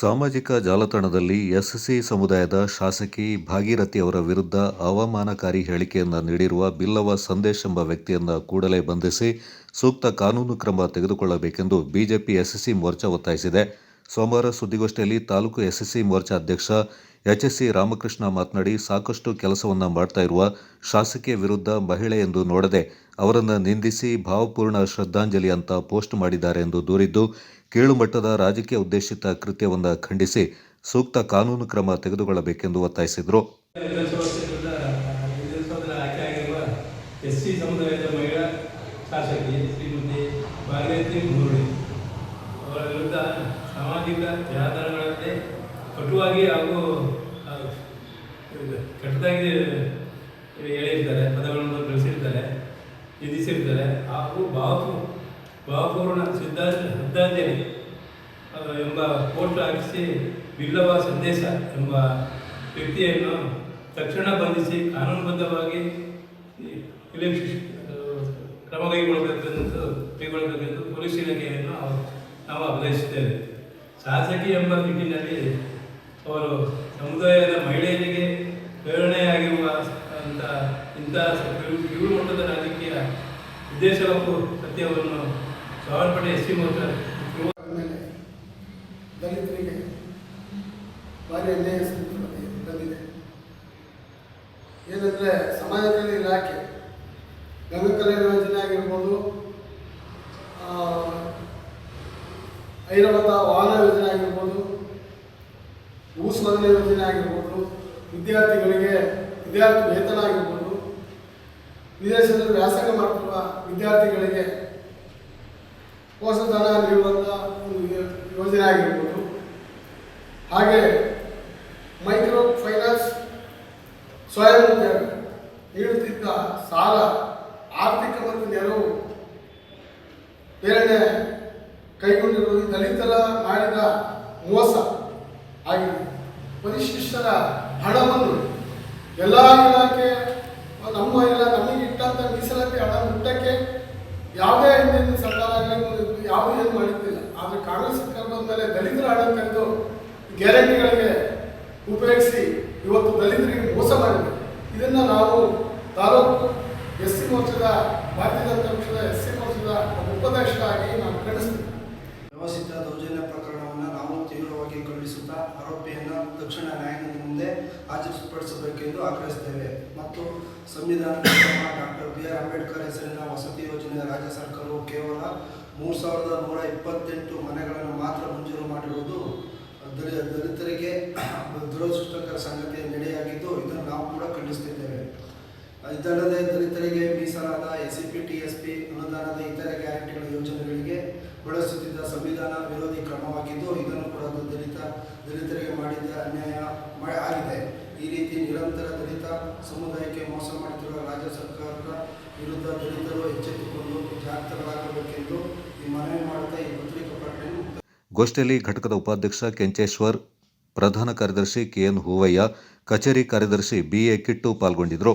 ಸಾಮಾಜಿಕ ಜಾಲತಾಣದಲ್ಲಿ ಎಸ್‌ಸಿ ಸಮುದಾಯದ ಶಾಸಕಿ ಭಾಗೀರಥಿ ಅವರ ವಿರುದ್ಧ ಅವಮಾನಕಾರಿ ಹೇಳಿಕೆಯನ್ನು ನೀಡಿರುವ ಬಿಲ್ಲವ ಸಂದೇಶ್ ಎಂಬ ವ್ಯಕ್ತಿಯನ್ನು ಕೂಡಲೇ ಬಂಧಿಸಿ ಸೂಕ್ತ ಕಾನೂನು ಕ್ರಮ ತೆಗೆದುಕೊಳ್ಳಬೇಕೆಂದು ಬಿಜೆಪಿ ಎಸ್‌ಸಿ ಮೋರ್ಚಾ ಒತ್ತಾಯಿಸಿದೆ. ಸೋಮವಾರ ಸುದ್ದಿಗೋಷ್ಠಿಯಲ್ಲಿ ತಾಲೂಕು ಎಸ್‌ಸಿ ಮೋರ್ಚಾ ಅಧ್ಯಕ್ಷ ಎಚ್‌ಸಿ ರಾಮಕೃಷ್ಣ ಮಾತನಾಡಿ, ಸಾಕಷ್ಟು ಕೆಲಸವನ್ನು ಮಾಡ್ತಾ ಇರುವ ಶಾಸಕಿಯ ವಿರುದ್ಧ ಮಹಿಳೆ ಎಂದು ನೋಡದೆ ಅವರನ್ನು ನಿಂದಿಸಿ ಭಾವಪೂರ್ಣ ಶ್ರದ್ಧಾಂಜಲಿ ಅಂತ ಪೋಸ್ಟ್ ಮಾಡಿದ್ದಾರೆ ಎಂದು ದೂರಿದ್ದು, ಕೀಳುಮಟ್ಟದ ರಾಜಕೀಯ ಉದ್ದೇಶಿತ ಕೃತ್ಯವನ್ನು ಖಂಡಿಸಿ ಸೂಕ್ತ ಕಾನೂನು ಕ್ರಮ ತೆಗೆದುಕೊಳ್ಳಬೇಕೆಂದು ಒತ್ತಾಯಿಸಿದರು. ಎಸ್ಸಿ ಸಮುದಾಯದ ಮಹಿಳಾ ಶಾಸಕಿ ಶ್ರೀಮತಿ ಭಾಗೀರಥಿ ಮುರುಳಿ ಅವರ ವಿರುದ್ಧ ಸಾಮಾಜಿಕ ಜಾಲತಾಣಗಳಲ್ಲಿ ಕಟುವಾಗಿ ಹಾಗೂ ಕೆಟ್ಟದಾಗಿ ಹೇಳಿರ್ತಾರೆ, ಪದಗಳನ್ನು ಬಳಸಿರ್ತಾರೆ, ವಿಧಿಸಿರ್ತಾರೆ. ಹಾಗೂ ಭಾವಪೂರ್ಣ ಶ್ರದ್ಧಾಂಜಲಿ ಎಂಬ ಪೋಸ್ಟ್ ಹಾಕಿಸಿ ಬಿಲ್ಲವ ಸಂದೇಶ ಎಂಬ ವ್ಯಕ್ತಿಯನ್ನು ತಕ್ಷಣ ಬಂಧಿಸಿ ಕಾನೂನುಬದ್ಧವಾಗಿ ಕ್ರಮ ಕೈಗೊಳ್ಳಬೇಕೆಂದು ಪೊಲೀಸ್ ಇಲಾಖೆಯನ್ನು ನಾವು ಅಭಿನಯಿಸುತ್ತೇವೆ. ಶಾಸಕಿ ಎಂಬ ನಿಟ್ಟಿನಲ್ಲಿ ಅವರು ಸಮುದಾಯದ ಮಹಿಳೆಯರಿಗೆ ಪ್ರೇರಣೆಯಾಗಿರುವ ಇಂಥ ಕೀಳುಮಟ್ಟದ ರಾಜಕೀಯ ಉದ್ದೇಶ ಹಾಗೂ ಸತ್ಯವನ್ನು ಶ್ರವಣಪಟ್ಟೆ ಎಸ್ಸಿ ಮೋರ್ಚಾ ದಲಿತರಿಗೆ ಭಾರಿ ಅನ್ಯಾಯ ಬಂದಿದೆ. ಏನಂದರೆ ಸಮಾಜ ಕಲ್ಯಾಣ ಇಲಾಖೆ ಗಂಗಾ ಕಲ್ಯಾಣ ಯೋಜನೆ ಆಗಿರ್ಬೋದು, ಐರಾವತ ವಾಹನ ಯೋಜನೆ ಆಗಿರ್ಬೋದು, ಭೂಸ್ವಾಧೀನ ಯೋಜನೆ ಆಗಿರ್ಬೋದು, ವಿದ್ಯಾರ್ಥಿಗಳಿಗೆ ವಿದ್ಯಾರ್ಥಿ ವೇತನ ಆಗಿರ್ಬೋದು, ವಿದೇಶದಲ್ಲಿ ವ್ಯಾಸಂಗ ಮಾಡ್ತಿರುವ ವಿದ್ಯಾರ್ಥಿಗಳಿಗೆ ಪ್ರೋತ್ಸಾಹಧನ ನೀಡುವಂಥ ಒಂದು ಯೋಜನೆ ಆಗಿರ್ಬೋದು, ಹಾಗೆ ಮೈಕ್ರೋ ಫೈನಾನ್ಸ್ ಸ್ವಯಂ ನೀಡುತ್ತಿದ್ದ ಸಾಲ, ಆರ್ಥಿಕ ಮತ್ತು ನೆರವು ಪ್ರೇರಣೆ ಕೈಗೊಂಡಿರುವುದು ದಲಿತರ ಮಾಡಿದ ಮೋಸ ಆಗಿದೆ. ಪರಿಶಿಷ್ಟರ ಹಣವನ್ನು ಎಲ್ಲ ಇಲಾಖೆ ನಮಗೆ ಇಟ್ಟಂಥ ಮೀಸಲಾತಿ ಹಣ ಮುಟ್ಟಕ್ಕೆ ಯಾವುದೇ ಹಿಂದಿನ ಸರ್ಕಾರ ಆಗಲಿ ಯಾವುದೂ ಏನು ಮಾಡಿದ್ದಿಲ್ಲ. ಆದರೆ ಕಾಂಗ್ರೆಸ್ ಸರ್ಕಾರ ಬಂದ ಮೇಲೆ ದಲಿತರ ಹಣ ತೆಗೆದು ಗ್ಯಾರಂಟಿಗಳಿಗೆ ಉಪಯೋಗಿಸಿ ಇವತ್ತು ದಲಿತರಿಗೆ ಮೋಸ ಮಾಡಿದೆ. ಇದನ್ನು ನಾವು ತಾಲೂಕು ಎಸ್ಸಿ ಮೋರ್ಚಾದ ಭಾರತೀಯ ಜನತಾ ಪಕ್ಷದ ಎಸ್ಸಿ ಮೋರ್ಚಾದ ಉಪಾಧ್ಯಕ್ಷರಾಗಿ ನಾವು ಖಂಡಿಸ್ತೀವಿ. ವ್ಯವಸ್ಥಿತ ದೌರ್ಜನ್ಯ ಪ್ರಕರಣವನ್ನು ನಾವು ತೀವ್ರವಾಗಿ ಖಂಡಿಸುತ್ತಾ ಆರೋಪಿಯನ್ನು ತಕ್ಷಣ ನ್ಯಾಯಾಲಯದ ಮುಂದೆ ಹಾಜರುಪಡಿಸಬೇಕೆಂದು ಆಗ್ರಹಿಸುತ್ತೇವೆ ಮತ್ತು ಸಂವಿಧಾನದ ಡಾಕ್ಟರ್ ಬಿ.ಆರ್. ಅಂಬೇಡ್ಕರ್ ಹೆಸರಿನ ವಸತಿ ಯೋಜನೆ ರಾಜ್ಯ ಸರ್ಕಾರವು ಕೇವಲ 3128 ಮನೆಗಳನ್ನು ಮಾತ್ರ ಮಂಜೂರು ಮಾಡಿರುವುದು ದಲಿತರಿಗೆ ದುರದೃಷ್ಟಕರ ಸಂಗತಿಯ ನಡೆಯಾಗಿದ್ದು, ಇದನ್ನು ನಾವು ಕೂಡ ಖಂಡಿಸುತ್ತಿದ್ದೇವೆ. ಇದಲ್ಲದೆ ದಲಿತರಿಗೆ ಮೀಸಲಾದ ಎಸ್ಸಿಪಿ, ಟಿಎಸ್ಪಿ ಅನುದಾನದ ಇತರೆ ಗ್ಯಾರಂಟಿಗಳ ಯೋಜನೆಗಳಿಗೆ ಬಳಸುತ್ತಿದ್ದ ಸಂವಿಧಾನ ವಿರೋಧಿ ಕ್ರಮವಾಗಿದ್ದು, ಇದನ್ನು ಕೂಡ ದಲಿತರಿಗೆ ಮಾಡಿದ ಅನ್ಯಾಯ ಆಗಿದೆ. ಈ ರೀತಿ ನಿರಂತರ ದಲಿತ ಸಮುದಾಯಕ್ಕೆ ಮೋಸ ಮಾಡುತ್ತಿರುವ ರಾಜ್ಯ ಸರ್ಕಾರದ ವಿರುದ್ಧ ದಲಿತರು ಎಚ್ಚೆತ್ತುಕೊಂಡು ಜಾಗೃತರಾಗಬೇಕೆಂದು ಈ ಮನವಿ ಮಾಡುತ್ತಾ ಈ ಪತ್ರಿಕಾ ಪ್ರಕಟಣೆ. ಗೋಷ್ಠಿಯಲ್ಲಿ ಘಟಕದ ಉಪಾಧ್ಯಕ್ಷ ಕೆಂಚೇಶ್ವರ್, ಪ್ರಧಾನ ಕಾರ್ಯದರ್ಶಿ ಕೆಎನ್ ಹೂವಯ್ಯ, ಕಚೇರಿ ಕಾರ್ಯದರ್ಶಿ ಬಿಎ ಕಿಟ್ಟು ಪಾಲ್ಗೊಂಡಿದ್ದರು.